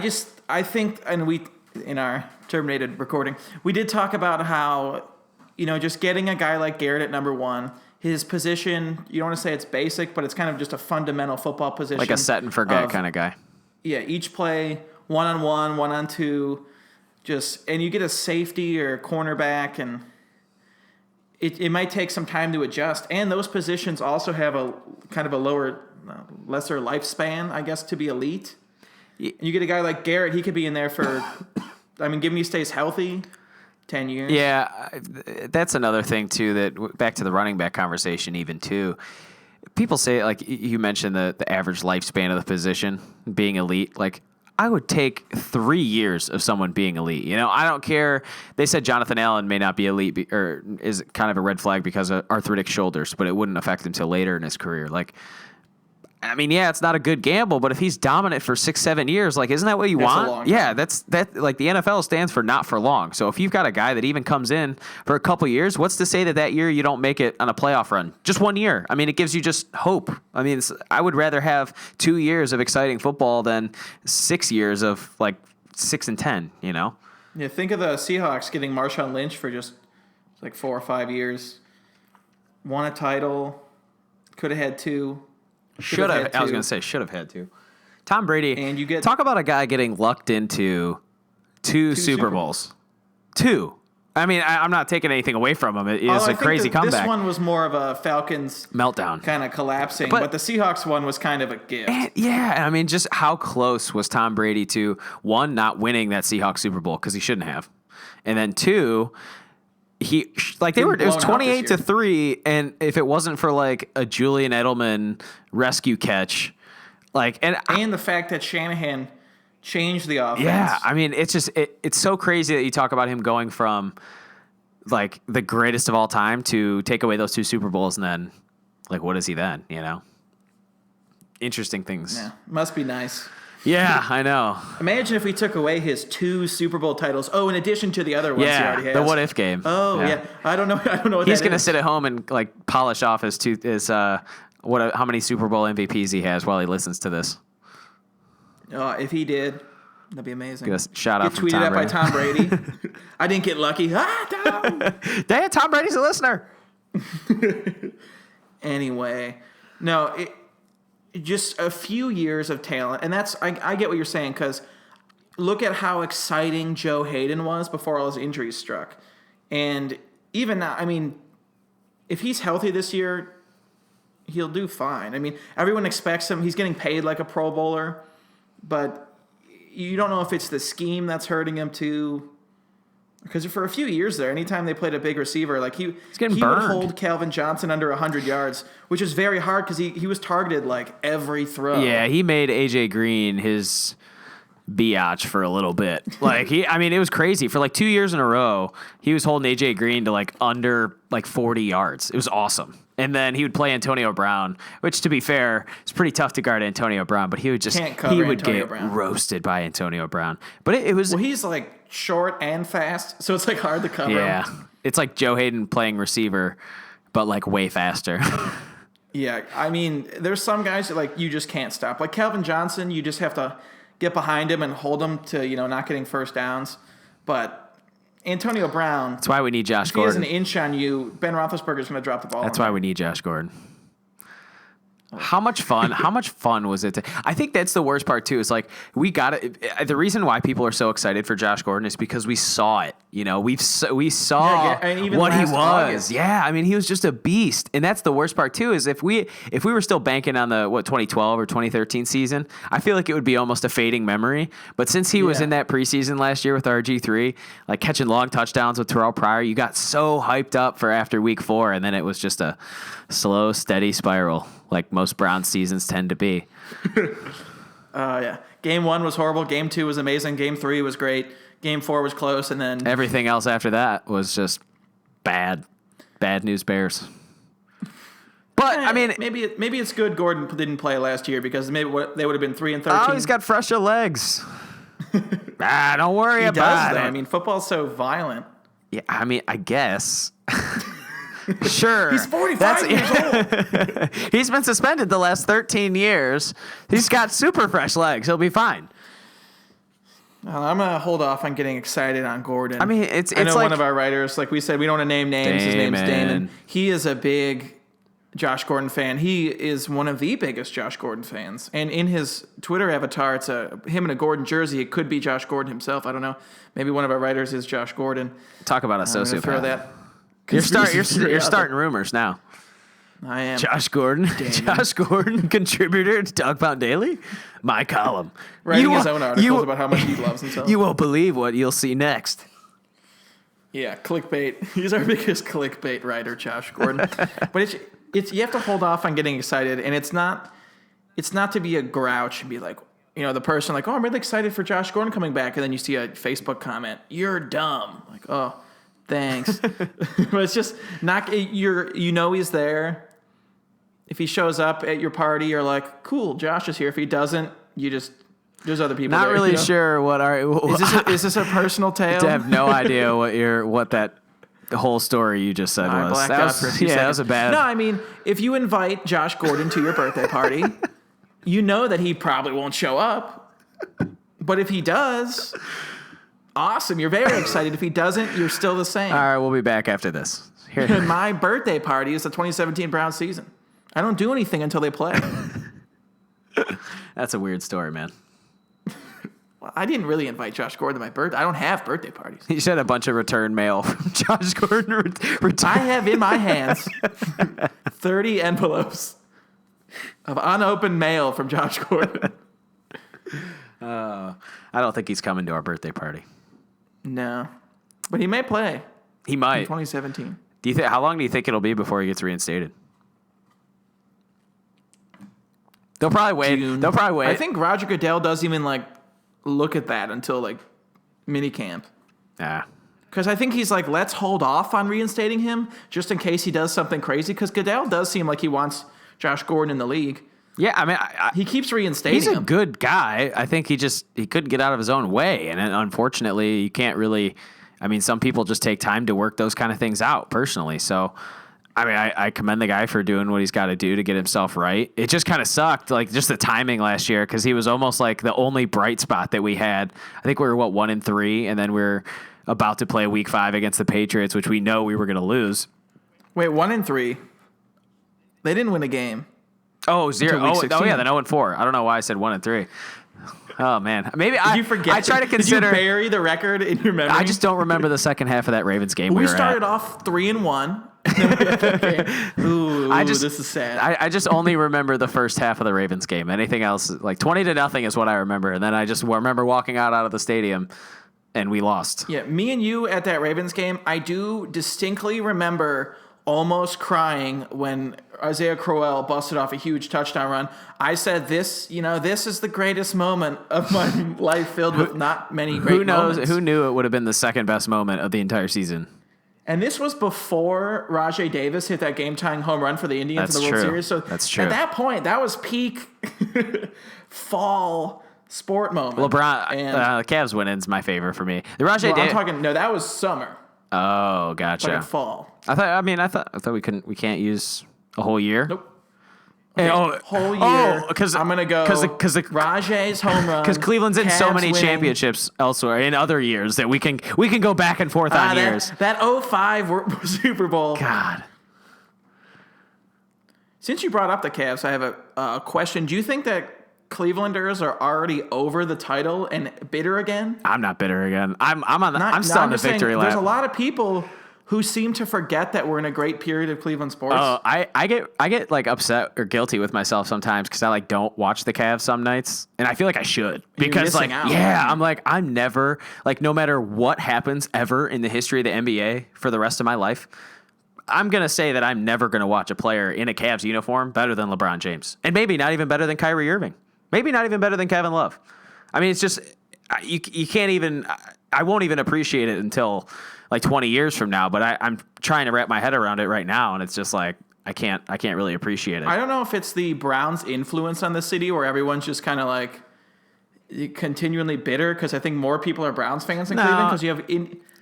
[SPEAKER 1] think, and we, in our terminated recording, we did talk about how, just getting a guy like Garrett at number 1, his position, you don't want to say it's basic, but it's kind of just a fundamental football position.
[SPEAKER 2] Like a set and forget kind of guy.
[SPEAKER 1] Yeah, each play, 1-on-1, 1-on-2, and you get a safety or a cornerback, and it might take some time to adjust. And those lesser lifespan, I guess, to be elite. You get a guy like Garrett, he could be in there for, given he stays healthy, 10 years.
[SPEAKER 2] Yeah, that's another thing, too, that back to the running back conversation even, too. People say, like, you mentioned the average lifespan of the position being elite. Like, I would take 3 years of someone being elite. I don't care. They said Jonathan Allen may not be elite or is kind of a red flag because of arthritic shoulders, but it wouldn't affect him till later in his career. Like, it's not a good gamble, but if he's dominant for 6-7 years, like, isn't that what you want? Yeah, like the NFL stands for not for long. So if you've got a guy that even comes in for a couple years, what's to say that year you don't make it on a playoff run? Just 1 year. It gives you just hope. I would rather have 2 years of exciting football than 6 years of like 6-10.
[SPEAKER 1] Yeah, think of the Seahawks getting Marshawn Lynch for just like 4 or 5 years, won a title, could have had 2.
[SPEAKER 2] Should have had to. Tom Brady.
[SPEAKER 1] And you get
[SPEAKER 2] talk about a guy getting lucked into two Super Bowls. 2. I'm not taking anything away from him. It is a crazy comeback.
[SPEAKER 1] This one was more of a Falcons
[SPEAKER 2] meltdown,
[SPEAKER 1] kind of collapsing, but the Seahawks one was kind of a gift.
[SPEAKER 2] Just how close was Tom Brady to 1, not winning that Seahawks Super Bowl because he shouldn't have, and then 2. It was 28-3, and if it wasn't for like a Julian Edelman rescue catch,
[SPEAKER 1] and the fact that Shanahan changed the offense.
[SPEAKER 2] Yeah, it's so crazy that you talk about him going from like the greatest of all time to take away those 2 Super Bowls, and then like what is he then? Interesting things.
[SPEAKER 1] Yeah, must be nice.
[SPEAKER 2] Yeah, I know.
[SPEAKER 1] Imagine if we took away his 2 Super Bowl titles. Oh, in addition to the other ones he already has.
[SPEAKER 2] The what if game.
[SPEAKER 1] Oh, yeah. I don't know what
[SPEAKER 2] he's going to sit at home and like polish off his how many Super Bowl MVPs he has while he listens to this.
[SPEAKER 1] If he did, that'd be amazing.
[SPEAKER 2] Get a shout out
[SPEAKER 1] Get
[SPEAKER 2] from
[SPEAKER 1] tweeted
[SPEAKER 2] Tom
[SPEAKER 1] at by
[SPEAKER 2] Brady.
[SPEAKER 1] Tom Brady. I didn't get lucky. Tom!
[SPEAKER 2] Damn, Tom Brady's a listener.
[SPEAKER 1] Anyway, no, just a few years of talent. And that's, I get what you're saying, because look at how exciting Joe Hayden was before all his injuries struck. And even now, I mean, if he's healthy this year, he'll do fine. I mean, everyone expects him. He's getting paid like a Pro Bowler, but you don't know if it's the scheme that's hurting him too. Because for a few years there, anytime they played a big receiver, like he would hold Calvin Johnson under 100 yards, which is very hard because he was targeted like every throw.
[SPEAKER 2] Yeah, he made AJ Green his biatch for a little bit. It was crazy. For like 2 years in a row, he was holding AJ Green to like under like 40 yards. It was awesome. And then he would play Antonio Brown, which to be fair, it's pretty tough to guard Antonio Brown, but he would get roasted by Antonio Brown. But it was...
[SPEAKER 1] Well, he's like short and fast, so it's like hard to cover
[SPEAKER 2] Yeah.
[SPEAKER 1] him.
[SPEAKER 2] It's like Joe Hayden playing receiver, but like way faster.
[SPEAKER 1] Yeah, I mean, there's some guys that like you just can't stop. Like Calvin Johnson, you just have to get behind him and hold him to, not getting first downs. But Antonio Brown,
[SPEAKER 2] That's why we need Josh
[SPEAKER 1] if he has
[SPEAKER 2] Gordon.
[SPEAKER 1] an inch on you, Ben Roethlisberger's going to drop the ball.
[SPEAKER 2] That's why we need Josh Gordon. How much fun was it? I think that's the worst part too. Is like we got it. The reason why people are so excited for Josh Gordon is because we saw it. We saw
[SPEAKER 1] even
[SPEAKER 2] what he was.
[SPEAKER 1] August.
[SPEAKER 2] Yeah, I mean he was just a beast. And that's the worst part too. Is if we were still banking on the 2012 or 2013 season, I feel like it would be almost a fading memory. But since he was in that preseason last year with RG3, like catching long touchdowns with Terrell Pryor, you got so hyped up for after week 4, and then it was just a slow, steady spiral, like most Browns seasons tend to be.
[SPEAKER 1] Yeah. Game 1 was horrible. Game 2 was amazing. Game 3 was great. Game 4 was close, and then
[SPEAKER 2] Everything else after that was just bad. Bad news Bears. But, I mean...
[SPEAKER 1] maybe it's good Gordon didn't play last year because maybe they would have been 3-13.
[SPEAKER 2] Oh, he's got fresher legs. Don't worry
[SPEAKER 1] He
[SPEAKER 2] about
[SPEAKER 1] does,
[SPEAKER 2] it.
[SPEAKER 1] though. I mean, football's so violent.
[SPEAKER 2] Yeah, I mean, I guess... Sure.
[SPEAKER 1] He's 45 years old.
[SPEAKER 2] He's been suspended the last 13 years. He's got super fresh legs. He'll be fine.
[SPEAKER 1] I'm going to hold off on getting excited on Gordon.
[SPEAKER 2] I mean, it's
[SPEAKER 1] I know
[SPEAKER 2] like
[SPEAKER 1] one of our writers, like we said, we don't want to name names. His name's Damon. He is a big Josh Gordon fan. He is one of the biggest Josh Gordon fans. And in his Twitter avatar, it's him in a Gordon jersey. It could be Josh Gordon himself. I don't know. Maybe one of our writers is Josh Gordon.
[SPEAKER 2] talk about a sociopath.
[SPEAKER 1] Throw that.
[SPEAKER 2] You're starting rumors now.
[SPEAKER 1] I am.
[SPEAKER 2] Josh Gordon, contributor to Dog Pound Daily, my column.
[SPEAKER 1] Writing his own articles about how much he loves himself.
[SPEAKER 2] You won't believe what you'll see next.
[SPEAKER 1] Yeah, clickbait. He's our biggest clickbait writer, Josh Gordon. But it's you have to hold off on getting excited, and it's not to be a grouch and be like, the person like, oh, I'm really excited for Josh Gordon coming back, and then you see a Facebook comment, you're dumb. Like, oh, thanks. But it's just not. He's there. If he shows up at your party, you're like, cool, Josh is here. If he doesn't, there's other people.
[SPEAKER 2] Not
[SPEAKER 1] there,
[SPEAKER 2] really sure what are.
[SPEAKER 1] Is this a personal tale?
[SPEAKER 2] I have no idea what that the whole story you just said
[SPEAKER 1] I
[SPEAKER 2] was.
[SPEAKER 1] blacked out for a few seconds.
[SPEAKER 2] That was a bad.
[SPEAKER 1] No, I mean, if you invite Josh Gordon to your birthday party, you know that he probably won't show up. But if he does, awesome. You're very excited. If he doesn't, you're still the same.
[SPEAKER 2] All right, we'll be back after this. Here.
[SPEAKER 1] My birthday party is the 2017 Browns season. I don't do anything until they play.
[SPEAKER 2] That's a weird story, man.
[SPEAKER 1] Well, I didn't really invite Josh Gordon to my birthday. I don't have birthday parties.
[SPEAKER 2] You said a bunch of return mail from Josh Gordon.
[SPEAKER 1] I have in my hands 30 envelopes of unopened mail from Josh Gordon.
[SPEAKER 2] I don't think he's coming to our birthday party.
[SPEAKER 1] No. But he may play.
[SPEAKER 2] He might.
[SPEAKER 1] In 2017.
[SPEAKER 2] How long do you think it'll be before he gets reinstated? They'll probably wait.
[SPEAKER 1] June. I think Roger Goodell doesn't even look at that until minicamp.
[SPEAKER 2] Yeah.
[SPEAKER 1] Because I think he's like, let's hold off on reinstating him just in case he does something crazy. Because Goodell does seem like he wants Josh Gordon in the league.
[SPEAKER 2] Yeah, I mean,
[SPEAKER 1] he keeps reinstating
[SPEAKER 2] him. He's a
[SPEAKER 1] him.
[SPEAKER 2] good guy. I think he couldn't get out of his own way. And unfortunately, you can't really, some people just take time to work those kind of things out personally. So I mean, I commend the guy for doing what he's got to do to get himself right. It just kind of sucked, like just the timing last year, because he was almost like the only bright spot that we had. I think we were 1-3, and then we're about to play Week 5 against the Patriots, which we know we were going to lose.
[SPEAKER 1] Wait, 1-3. They didn't win a game.
[SPEAKER 2] Oh, 0.
[SPEAKER 1] Until week 16.
[SPEAKER 2] Yeah, then 0-4. I don't know why I said 1-3. Oh man, maybe
[SPEAKER 1] Did you forget?
[SPEAKER 2] I try to consider.
[SPEAKER 1] Did you bury the record in your memory?
[SPEAKER 2] I just don't remember the second half of that Ravens game.
[SPEAKER 1] We started off 3-1. Ooh, this is sad.
[SPEAKER 2] I just only remember the first half of the Ravens game. Anything else, like 20-0 is what I remember. And then I just remember walking out of the stadium and we lost.
[SPEAKER 1] Yeah, me and you at that Ravens game, I do distinctly remember almost crying when Isaiah Crowell busted off a huge touchdown run. I said, this is the greatest moment of my life, filled with not many great moments.
[SPEAKER 2] Who knew it would have been the second best moment of the entire season?
[SPEAKER 1] And this was before Rajay Davis hit that game-tying home run for the Indians in the World Series. So
[SPEAKER 2] that's true.
[SPEAKER 1] At that point, that was peak fall sport moment.
[SPEAKER 2] LeBron, the Cavs winning's my favorite for me. The Rajay Davis.
[SPEAKER 1] That was summer.
[SPEAKER 2] Oh, gotcha.
[SPEAKER 1] Like fall.
[SPEAKER 2] I thought we can't use a whole year.
[SPEAKER 1] Nope. Okay, whole year.
[SPEAKER 2] Because
[SPEAKER 1] I'm gonna go because Rajay's home run.
[SPEAKER 2] Because Cleveland's in so many
[SPEAKER 1] winning.
[SPEAKER 2] Championships elsewhere in other years that we can go back and forth on years.
[SPEAKER 1] That 05 Super Bowl.
[SPEAKER 2] God.
[SPEAKER 1] Since you brought up the Cavs, I have a question. Do you think that Clevelanders are already over the title and bitter again?
[SPEAKER 2] I'm not bitter again. I'm still on the victory lap.
[SPEAKER 1] There's a lot of people who seem to forget that we're in a great period of Cleveland sports.
[SPEAKER 2] Oh, I get like upset or guilty with myself sometimes because I like don't watch the Cavs some nights, and I feel like I should because like
[SPEAKER 1] out.
[SPEAKER 2] Yeah, I'm like I'm never like no matter what happens ever in the history of the NBA for the rest of my life, I'm gonna say that I'm never gonna watch a player in a Cavs uniform better than LeBron James, and maybe not even better than Kyrie Irving, maybe not even better than Kevin Love. I mean, it's just you can't even. I won't even appreciate it until like 20 years from now, but I'm trying to wrap my head around it right now, and it's just like I can't really appreciate it.
[SPEAKER 1] I don't know if it's the Browns' influence on the city where everyone's just kind of like continually bitter, because I think more people are Browns fans in Cleveland because you have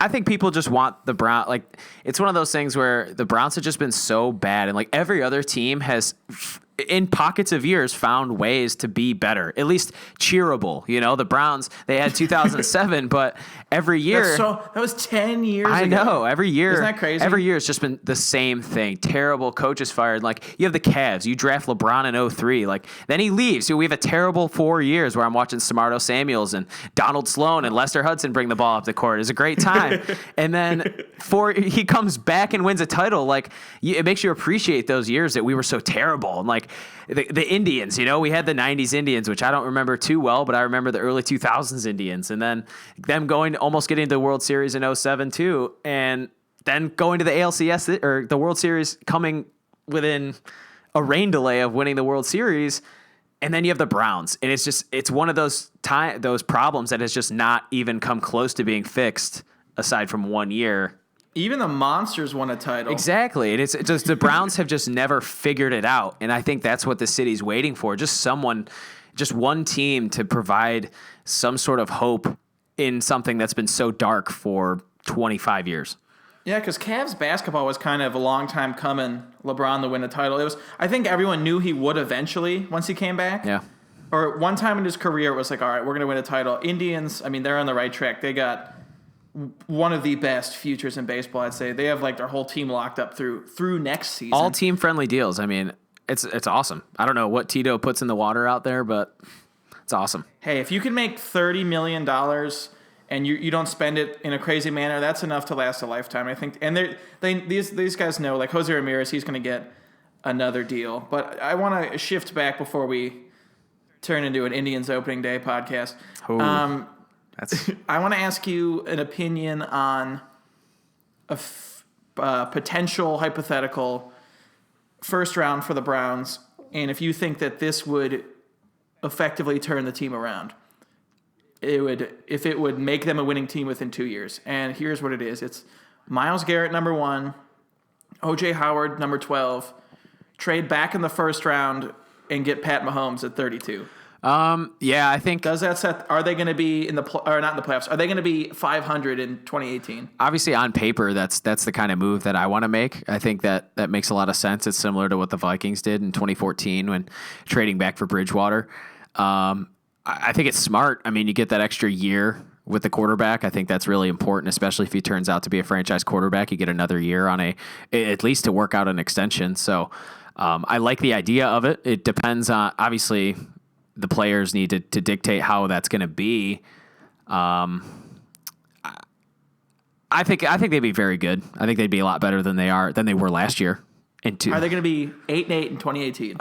[SPEAKER 2] I think people just want the Browns. Like it's one of those things where the Browns have just been so bad, and like every other team has in pockets of years found ways to be better, at least cheerable. You know, the Browns, they had 2007, but every year.
[SPEAKER 1] That was 10 years ago.
[SPEAKER 2] I know. Every year.
[SPEAKER 1] Isn't that crazy?
[SPEAKER 2] Every year it's just been the same thing. Terrible coaches fired. Like you have the Cavs. You draft LeBron in 03. Like then he leaves. So we have a terrible 4 years where I'm watching Samardo Samuels and Donald Sloan and Lester Hudson bring the ball up the court. It's a great time. And then he comes back and wins a title. Like it makes you appreciate those years that we were so terrible. And like the Indians, you know, we had the 90s Indians, which I don't remember too well, but I remember the early 2000s Indians, and then them almost getting to the World Series in 07 too, and then going to the ALCS or the World Series, coming within a rain delay of winning the World Series. And then you have the Browns, and it's one of those problems that has just not even come close to being fixed aside from 1 year.
[SPEAKER 1] Even the Monsters won a title.
[SPEAKER 2] Exactly. And it's just the Browns have just never figured it out. And I think that's what the city's waiting for. Just one team to provide some sort of hope in something that's been so dark for 25 years.
[SPEAKER 1] Yeah, because Cavs basketball was kind of a long time coming, LeBron to win a title. I think everyone knew he would eventually once he came back.
[SPEAKER 2] Yeah.
[SPEAKER 1] Or one time in his career, it was like, all right, we're going to win a title. Indians, I mean, they're on the right track. They got one of the best futures in baseball, I'd say. They have like their whole team locked up through next season.
[SPEAKER 2] All team friendly deals. I mean, it's awesome. I don't know what Tito puts in the water out there, but it's awesome.
[SPEAKER 1] Hey, if you can make $30 million and you don't spend it in a crazy manner, that's enough to last a lifetime, I think. And these guys know, like Jose Ramirez, he's going to get another deal. But I want to shift back before we turn into an Indians opening day podcast. I want to ask you an opinion on a potential hypothetical first round for the Browns, and if you think that this would effectively turn the team around. If it would make them a winning team within 2 years. And here's what it is. It's Myles Garrett, number 1, O.J. Howard, number 12, trade back in the first round, and get Pat Mahomes at 32.
[SPEAKER 2] Yeah, I think
[SPEAKER 1] Does that set? Are they going to be in the or not in the playoffs? Are they going to be 500 in 2018?
[SPEAKER 2] obviously on paper that's the kind of move that I want to make. I think that makes a lot of sense. It's similar to what the Vikings did in 2014 when trading back for Bridgewater. I think it's smart. I mean, you get that extra year with the quarterback. I think that's really important, especially if he turns out to be a franchise quarterback. You get another year on at least to work out an extension. So I like the idea of it. It depends on, obviously, the players need to dictate how that's going to be. I think they'd be very good. I think they'd be a lot better than they were last year.
[SPEAKER 1] Are they going to be 8-8 in 2018?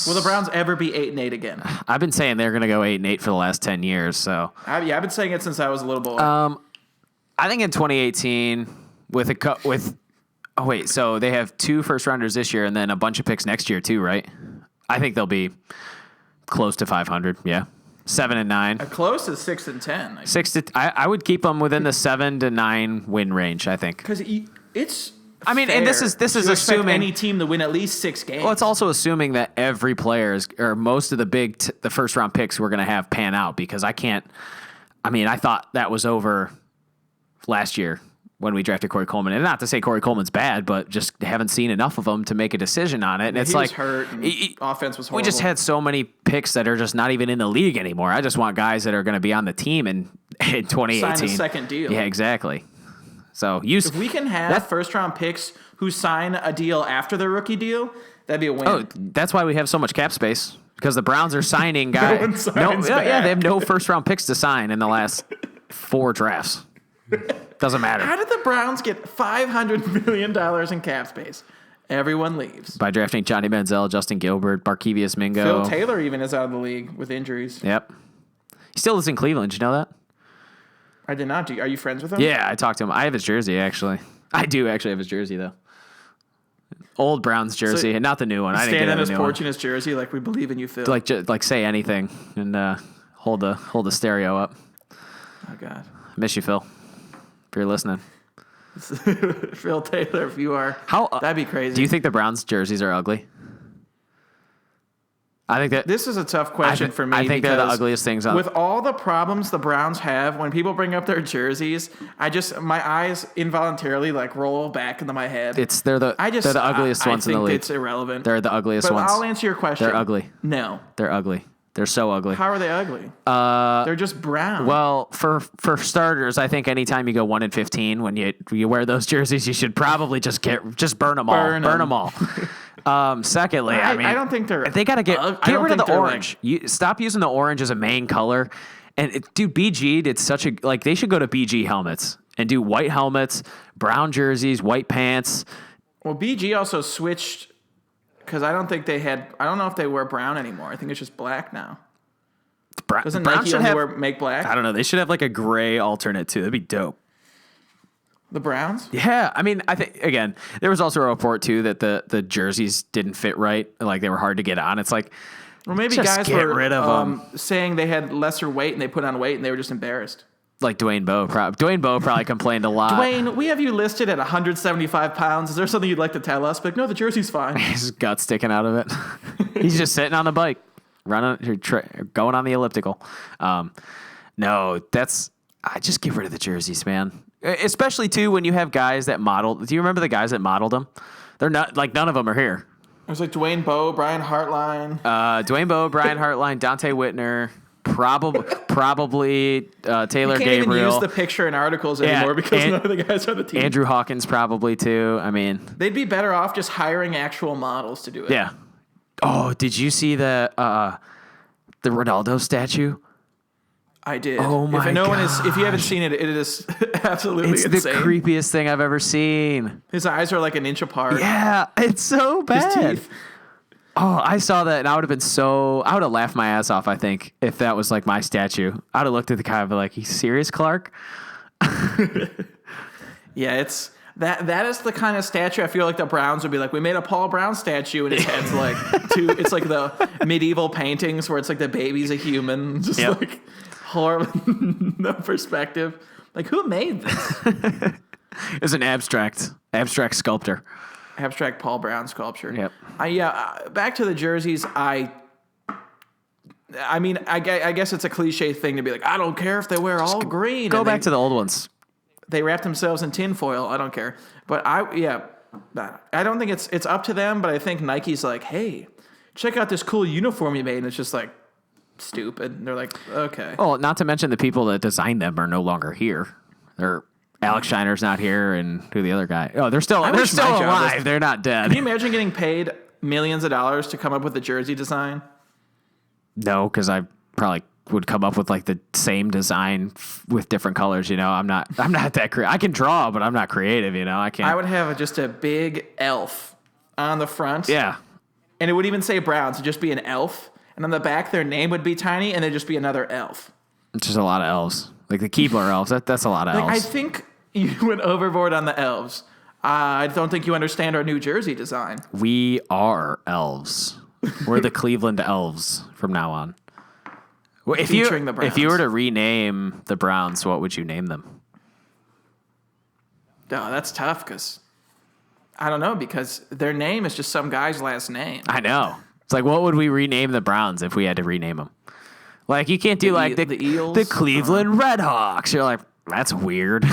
[SPEAKER 1] Will the Browns ever be 8-8 again?
[SPEAKER 2] I've been saying they're going to go 8-8 for the last 10 years. So
[SPEAKER 1] I've been saying it since I was a little boy.
[SPEAKER 2] I think in 2018 so they have 2 first rounders this year and then a bunch of picks next year too, right? I think they'll be close to 500. Yeah, 7-9.
[SPEAKER 1] Close to 6-10.
[SPEAKER 2] I would keep them within the 7-9 win range. I think
[SPEAKER 1] because it's.
[SPEAKER 2] I mean, and this is assuming
[SPEAKER 1] any team to win at least 6 games.
[SPEAKER 2] Well, it's also assuming that every player or most of the the first round picks we're going to have pan out because I can't. I mean, I thought that was over last year when we drafted Corey Coleman, and not to say Corey Coleman's bad, but just haven't seen enough of them to make a decision on it. And it's
[SPEAKER 1] he
[SPEAKER 2] like
[SPEAKER 1] was hurt. And offense was horrible.
[SPEAKER 2] We just had so many picks that are just not even in the league anymore. I just want guys that are going to be on the team in 2018.
[SPEAKER 1] Sign a second deal.
[SPEAKER 2] Yeah, exactly. So
[SPEAKER 1] if we can have first round picks who sign a deal after their rookie deal, that'd be a win.
[SPEAKER 2] Oh, that's why we have so much cap space because the Browns are signing guys.
[SPEAKER 1] They
[SPEAKER 2] have no first round picks to sign in the last 4 drafts. Doesn't matter.
[SPEAKER 1] How did the Browns get $500 million in cap space? Everyone leaves.
[SPEAKER 2] By drafting Johnny Manziel, Justin Gilbert, Barkevius Mingo.
[SPEAKER 1] Phil Taylor even is out of the league with injuries.
[SPEAKER 2] Yep. He still lives in Cleveland. Did you know that?
[SPEAKER 1] I did not. Are you friends with him?
[SPEAKER 2] Yeah, I talked to him. I have his jersey, actually. I do actually have his jersey, though. Old Browns jersey, and not the new one. I didn't get
[SPEAKER 1] stand on
[SPEAKER 2] the
[SPEAKER 1] his
[SPEAKER 2] new
[SPEAKER 1] porch
[SPEAKER 2] one.
[SPEAKER 1] in his jersey like we believe in you, Phil.
[SPEAKER 2] Like say anything and hold the stereo up.
[SPEAKER 1] Oh, God.
[SPEAKER 2] Miss you, Phil, if you're listening.
[SPEAKER 1] Phil Taylor, if you are. That'd be crazy.
[SPEAKER 2] Do you think the Browns jerseys are ugly? I think that
[SPEAKER 1] this is a tough question for me.
[SPEAKER 2] I think they're the ugliest things on.
[SPEAKER 1] With all the problems the Browns have, when people bring up their jerseys, my eyes involuntarily roll back into my head.
[SPEAKER 2] They're the ugliest ones in the league.
[SPEAKER 1] It's irrelevant.
[SPEAKER 2] They're the ugliest ones.
[SPEAKER 1] But I'll answer your question.
[SPEAKER 2] They're ugly.
[SPEAKER 1] No,
[SPEAKER 2] they're ugly. They're so ugly.
[SPEAKER 1] How are they ugly? They're just brown.
[SPEAKER 2] Well, for starters, I think anytime you go 1-15 when you wear those jerseys, you should probably just burn them all. Burn them all. Secondly,
[SPEAKER 1] I don't think they're.
[SPEAKER 2] They got to get rid of the orange. Stop using the orange as a main color. And BG did such a they should go to BG helmets and do white helmets, brown jerseys, white pants.
[SPEAKER 1] Well, BG also switched because I don't think they had. I don't know if they wear brown anymore. I think it's just black now. Doesn't Nike only make black?
[SPEAKER 2] I don't know. They should have a gray alternate too. That'd be dope.
[SPEAKER 1] The Browns?
[SPEAKER 2] Yeah, I mean, I think again, there was also a report too that the jerseys didn't fit right, they were hard to get on. It's well,
[SPEAKER 1] maybe guys were rid of them. Saying they had lesser weight and they put on weight and they were just embarrassed.
[SPEAKER 2] Like Dwayne Bowe. Dwayne Bowe probably complained a lot.
[SPEAKER 1] Dwayne, we have you listed at 175 pounds. Is there something you'd like to tell us? But no, the jersey's fine.
[SPEAKER 2] His gut sticking out of it. He's just sitting on the bike, going on the elliptical. No, I just get rid of the jerseys, man. Especially too when you have guys that modeled. Do you remember the guys that modeled them? They're not none of them are here.
[SPEAKER 1] It was Dwayne Bowe, Brian Hartline.
[SPEAKER 2] Dwayne Bowe, Brian Hartline, Dante Whitner, probably Taylor Gabriel.
[SPEAKER 1] You can't even use the picture in articles anymore because none of the guys are on the team.
[SPEAKER 2] Andrew Hawkins probably too. I mean,
[SPEAKER 1] they'd be better off just hiring actual models to do it.
[SPEAKER 2] Yeah. Oh, did you see the Ronaldo statue?
[SPEAKER 1] I did.
[SPEAKER 2] Oh my god!
[SPEAKER 1] If you haven't seen it, it is absolutely insane.
[SPEAKER 2] It's the creepiest thing I've ever seen.
[SPEAKER 1] His eyes are an inch apart.
[SPEAKER 2] Yeah, it's so bad.
[SPEAKER 1] His teeth.
[SPEAKER 2] Oh, I saw that and I would have laughed my ass off, I think, if that was my statue. I would have looked at the guy and be like, "You serious, Clark?"
[SPEAKER 1] Yeah, it's that is the kind of statue I feel like the Browns would be like, we made a Paul Brown statue and his head's it's like the medieval paintings where it's the baby's a human. Just horrible, no perspective. Who made this?
[SPEAKER 2] It's an abstract sculptor.
[SPEAKER 1] Abstract Paul Brown sculpture.
[SPEAKER 2] Yep.
[SPEAKER 1] Back to the jerseys. I I mean, I guess it's a cliche thing to be like, I don't care if they wear all green.
[SPEAKER 2] Go back to the old ones.
[SPEAKER 1] They wrap themselves in tinfoil. I don't care. But I don't think it's up to them, but I think Nike's like, hey, check out this cool uniform you made. And it's just like stupid. And they're like, okay.
[SPEAKER 2] Oh, not to mention the people that designed them are no longer here. Alex Shiner's not here, and who the other guy? Oh, they're still alive. They're not dead.
[SPEAKER 1] Can you imagine getting paid millions of dollars to come up with a jersey design?
[SPEAKER 2] No, because I probably would come up with like the same design with different colors. I'm not that creative. I can draw, but I'm not creative. I can't.
[SPEAKER 1] I would have just a big elf on the front.
[SPEAKER 2] Yeah.
[SPEAKER 1] And it would even say Browns. It'd just be an elf. And on the back, their name would be tiny, and there'd just be another elf.
[SPEAKER 2] It's just a lot of elves. Like the Keebler elves. That's a lot of elves.
[SPEAKER 1] I think you went overboard on the elves. I don't think you understand our New Jersey design.
[SPEAKER 2] We are elves. We're the Cleveland Elves from now on. If you were to rename the Browns, what would you name them?
[SPEAKER 1] Oh, that's tough because I don't know, because their name is just some guy's last name.
[SPEAKER 2] I know. It's like, what would we rename the Browns if we had to rename them? Like, you can't do the Eels, the Cleveland Redhawks. You're like, that's weird.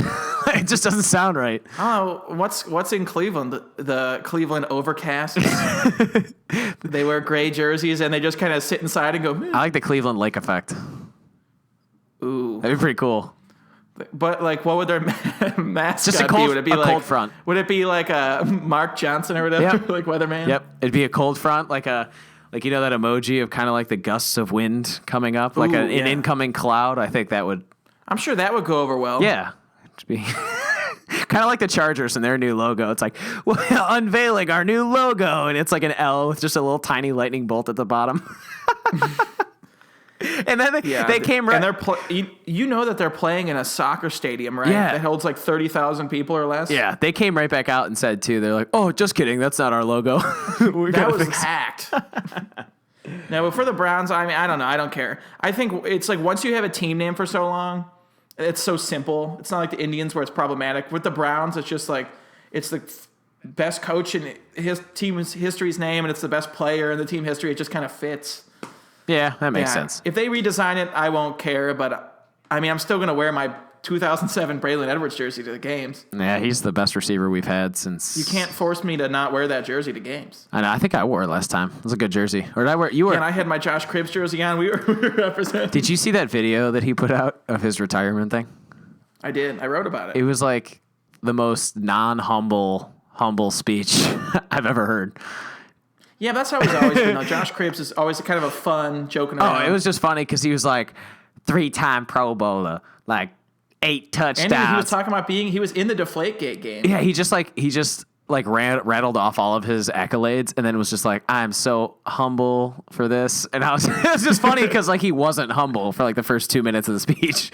[SPEAKER 2] It just doesn't sound right.
[SPEAKER 1] Oh, what's in Cleveland? The Cleveland Overcast. They wear gray jerseys and they just kind of sit inside and go.
[SPEAKER 2] I like the Cleveland Lake Effect.
[SPEAKER 1] Ooh,
[SPEAKER 2] that'd be pretty cool.
[SPEAKER 1] But like, what would their mascot
[SPEAKER 2] just a cold,
[SPEAKER 1] be? Would it be
[SPEAKER 2] a
[SPEAKER 1] like
[SPEAKER 2] cold front?
[SPEAKER 1] Would it be like a Mark Johnson or whatever,
[SPEAKER 2] yep.
[SPEAKER 1] like Weatherman?
[SPEAKER 2] Yep, it'd be a cold front, like that emoji of kind of like the gusts of wind coming up, like an incoming cloud. I think that would.
[SPEAKER 1] I'm sure that would go over well.
[SPEAKER 2] Yeah, it'd be kind of like the Chargers and their new logo. It's like, well, unveiling our new logo, and it's like an L with just a little tiny lightning bolt at the bottom. And then they came right.
[SPEAKER 1] And they're you know that they're playing in a soccer stadium, right?
[SPEAKER 2] Yeah.
[SPEAKER 1] That holds like 30,000 people or less.
[SPEAKER 2] Yeah, they came right back out and said too. They're like, "Oh, just kidding. That's not our logo."
[SPEAKER 1] That was hacked. Now, but for the Browns, I mean, I don't know. I don't care. I think it's like once you have a team name for so long, it's so simple. It's not like the Indians where it's problematic. With the Browns, it's just like it's the best coach in his team's history's name, and it's the best player in the team history. It just kind of fits.
[SPEAKER 2] Yeah, that makes sense.
[SPEAKER 1] If they redesign it, I won't care. But I mean, I'm still going to wear my 2007 Braylon Edwards jersey to the games.
[SPEAKER 2] Yeah, he's the best receiver we've had since.
[SPEAKER 1] You can't force me to not wear that jersey to games.
[SPEAKER 2] I know. I think I wore it last time. It was a good jersey. Or did I wear? You were.
[SPEAKER 1] Yeah, and I had my Josh Cribbs jersey on. We were representing.
[SPEAKER 2] Did you see that video that he put out of his retirement thing?
[SPEAKER 1] I did. I wrote about it.
[SPEAKER 2] It was like the most humble speech I've ever heard.
[SPEAKER 1] Yeah, that's how he's always been. Though. Josh Cribbs is always kind of a fun, joking around.
[SPEAKER 2] Oh, it was just funny because he was like 3-time Pro Bowler, like 8 touchdowns.
[SPEAKER 1] And he was talking about he was in the Deflategate game.
[SPEAKER 2] Yeah, he just rattled off all of his accolades and then was just like, I'm so humble for this. And it was just funny because like he wasn't humble for like the first 2 minutes of the speech.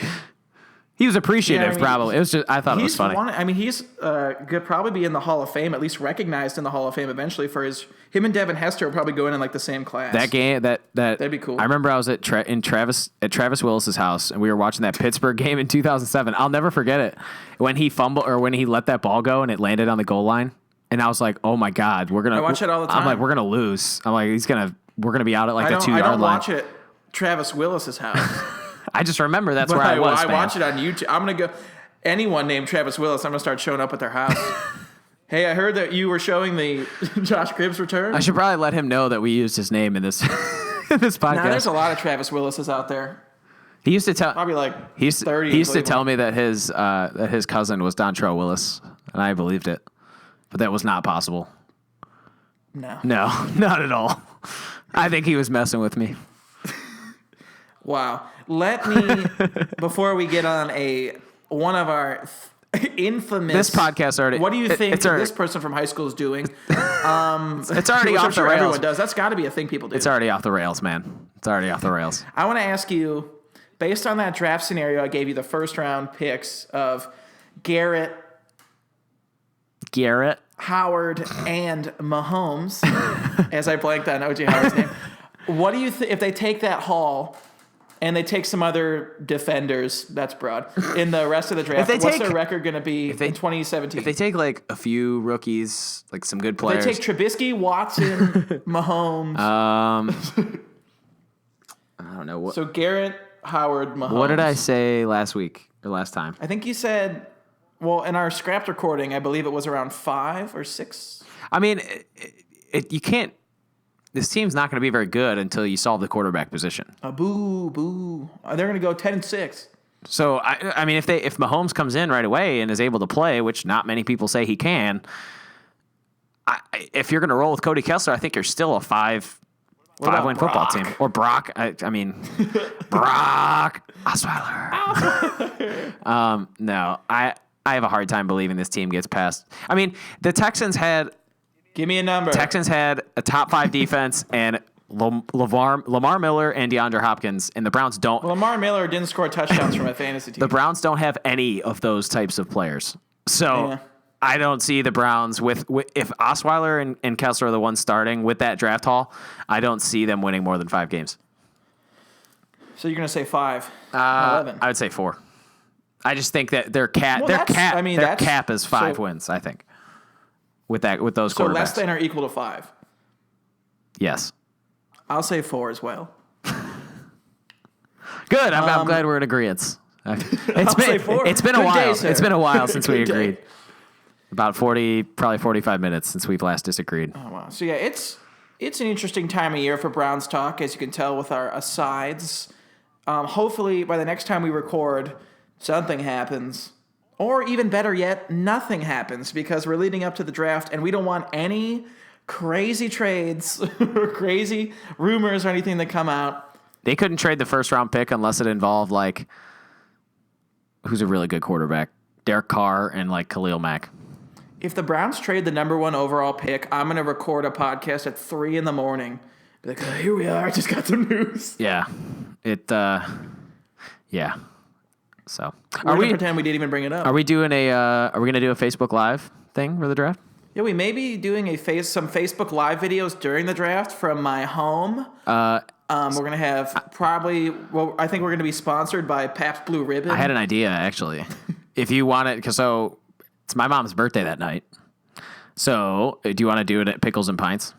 [SPEAKER 2] He was appreciative, probably. It was just I thought it was funny.
[SPEAKER 1] He's could probably be in the Hall of Fame, at least recognized in the Hall of Fame eventually for him and Devin Hester will probably go in like the same class.
[SPEAKER 2] That game, that'd be cool. I remember I was at Travis Willis's house and we were watching that Pittsburgh game in 2007. I'll never forget it when he fumbled or when he let that ball go and it landed on the goal line. And I was like, oh my God, I
[SPEAKER 1] watch it all the time.
[SPEAKER 2] I'm like, we're gonna lose. I'm like, we're gonna be out at like the 2-yard line.
[SPEAKER 1] I don't watch it. Travis Willis's house.
[SPEAKER 2] I just remember that's where I was.
[SPEAKER 1] I watch it on YouTube. I'm going to go. Anyone named Travis Willis, I'm going to start showing up at their house. Hey, I heard that you were showing the Josh Cribbs return.
[SPEAKER 2] I should probably let him know that we used his name in this this podcast.
[SPEAKER 1] Now, there's a lot of Travis Willises out there.
[SPEAKER 2] He used to tell
[SPEAKER 1] probably like 30.
[SPEAKER 2] He used to tell me that his cousin was Dontrell Willis, and I believed it, but that was not possible.
[SPEAKER 1] No,
[SPEAKER 2] not at all. I think he was messing with me.
[SPEAKER 1] Wow. Let me, before we get on one of our infamous...
[SPEAKER 2] This podcast already...
[SPEAKER 1] What do you think this person from high school is doing?
[SPEAKER 2] It's already off the rails.
[SPEAKER 1] Everyone does. That's got to be a thing people do.
[SPEAKER 2] It's already off the rails, man. It's already off the rails.
[SPEAKER 1] I want to ask you, based on that draft scenario, I gave you the first round picks of Garrett, Howard, and Mahomes, as I blanked on O.J. Howard's name. What do you think if they take that haul... And they take some other defenders, that's broad, in the rest of the draft. What's their record going to be in 2017?
[SPEAKER 2] If they take like a few rookies, like some good players.
[SPEAKER 1] If they take Trubisky, Watson, Mahomes.
[SPEAKER 2] I don't don't know what.
[SPEAKER 1] So Garrett, Howard, Mahomes.
[SPEAKER 2] What did I say last week or last time?
[SPEAKER 1] I think you said, well, in our scrapped recording, I believe it was around 5 or 6.
[SPEAKER 2] I mean, you can't. This team's not going to be very good until you solve the quarterback position.
[SPEAKER 1] Boo. They're going to go 10-6.
[SPEAKER 2] So I mean, if Mahomes comes in right away and is able to play, which not many people say he can, if you're going to roll with Cody Kessler, I think you're still a five-win football team. Or Brock. I mean, Brock Osweiler. No, I have a hard time believing this team gets past. I mean, the Texans had.
[SPEAKER 1] Give me a number.
[SPEAKER 2] Texans had a top 5 defense and Lamar Miller and DeAndre Hopkins, and the Browns don't.
[SPEAKER 1] Well, Lamar Miller didn't score touchdowns from a fantasy team.
[SPEAKER 2] The Browns don't have any of those types of players. So I don't see the Browns with if Osweiler and Kessler are the ones starting with that draft haul, I don't see them winning more than 5 games.
[SPEAKER 1] So you're going to say 5,
[SPEAKER 2] 11? I would say 4. I just think that their cap is 5 wins, I think. With those quarterbacks.
[SPEAKER 1] So less than or equal to 5?
[SPEAKER 2] Yes.
[SPEAKER 1] I'll say 4 as well.
[SPEAKER 2] Good. I'm glad we're in agreement. It's been a while.
[SPEAKER 1] Day,
[SPEAKER 2] it's been a while since we agreed. About 45 minutes since we've last disagreed.
[SPEAKER 1] Oh wow. So yeah, it's an interesting time of year for Browns talk, as you can tell with our asides. Hopefully by the next time we record, something happens. Or even better yet, nothing happens, because we're leading up to the draft and we don't want any crazy trades or crazy rumors or anything that come out.
[SPEAKER 2] They couldn't trade the first round pick unless it involved who's a really good quarterback, Derek Carr and Khalil Mack.
[SPEAKER 1] If the Browns trade the number 1 overall pick, I'm going to record a podcast at 3 a.m. Be like, oh, here we are. I just got some news.
[SPEAKER 2] Yeah. Yeah. So
[SPEAKER 1] we're going to pretend we didn't even bring it up.
[SPEAKER 2] Are we doing are we going to do a Facebook Live thing for the draft?
[SPEAKER 1] Yeah, we may be doing some Facebook Live videos during the draft from my home. We're going to have I think we're going to be sponsored by Pabst Blue Ribbon.
[SPEAKER 2] I had an idea, actually. If you want it, so it's my mom's birthday that night. So do you want to do it at Pickles and Pints?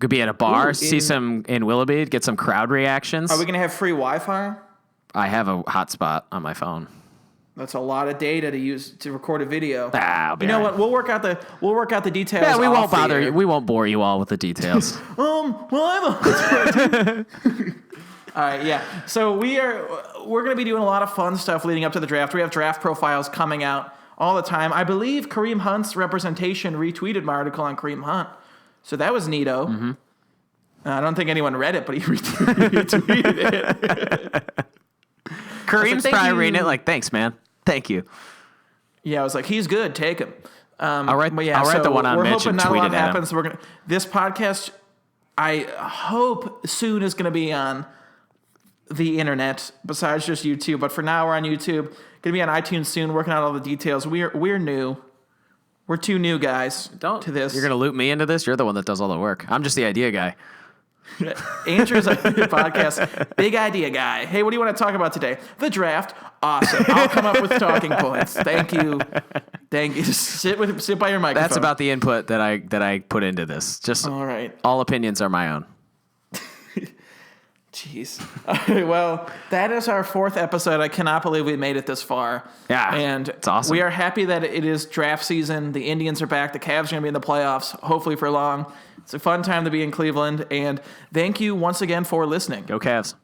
[SPEAKER 2] Could be at a bar, see some in Willoughby, get some crowd reactions.
[SPEAKER 1] Are we going to have free Wi-Fi?
[SPEAKER 2] I have a hotspot on my phone.
[SPEAKER 1] That's a lot of data to use to record a video.
[SPEAKER 2] You know
[SPEAKER 1] what? We'll work out the details.
[SPEAKER 2] Yeah, we won't bother you. We won't bore you all with the details.
[SPEAKER 1] Well, all right, yeah. So we're going to be doing a lot of fun stuff leading up to the draft. We have draft profiles coming out all the time. I believe Kareem Hunt's representation retweeted my article on Kareem Hunt, so that was neato. Mm-hmm. I don't think anyone read it, but he retweeted it.
[SPEAKER 2] Kareem's probably reading it thanks, man. Thank you.
[SPEAKER 1] Yeah, I was like, he's good. Take him.
[SPEAKER 2] I'll write the one on Mitch and tweet it at him.
[SPEAKER 1] So this podcast, I hope soon is going to be on the internet besides just YouTube. But for now, we're on YouTube. Going to be on iTunes soon. Working out all the details. We're new. We're 2 new guys to this.
[SPEAKER 2] You're going to loop me into this? You're the one that does all the work. I'm just the idea guy.
[SPEAKER 1] Andrew's a podcast, big idea guy. Hey, what do you want to talk about today? The draft. Awesome. I'll come up with talking points. Thank you. Just sit by your microphone.
[SPEAKER 2] That's about the input that I put into this. Just
[SPEAKER 1] all right.
[SPEAKER 2] All opinions are my own.
[SPEAKER 1] Jeez. All right, well, that is our 4th episode. I cannot believe we made it this far.
[SPEAKER 2] Yeah,
[SPEAKER 1] and
[SPEAKER 2] it's awesome.
[SPEAKER 1] We are happy that it is draft season. The Indians are back. The Cavs are going to be in the playoffs, hopefully for long. It's a fun time to be in Cleveland, and thank you once again for listening.
[SPEAKER 2] Go Cavs.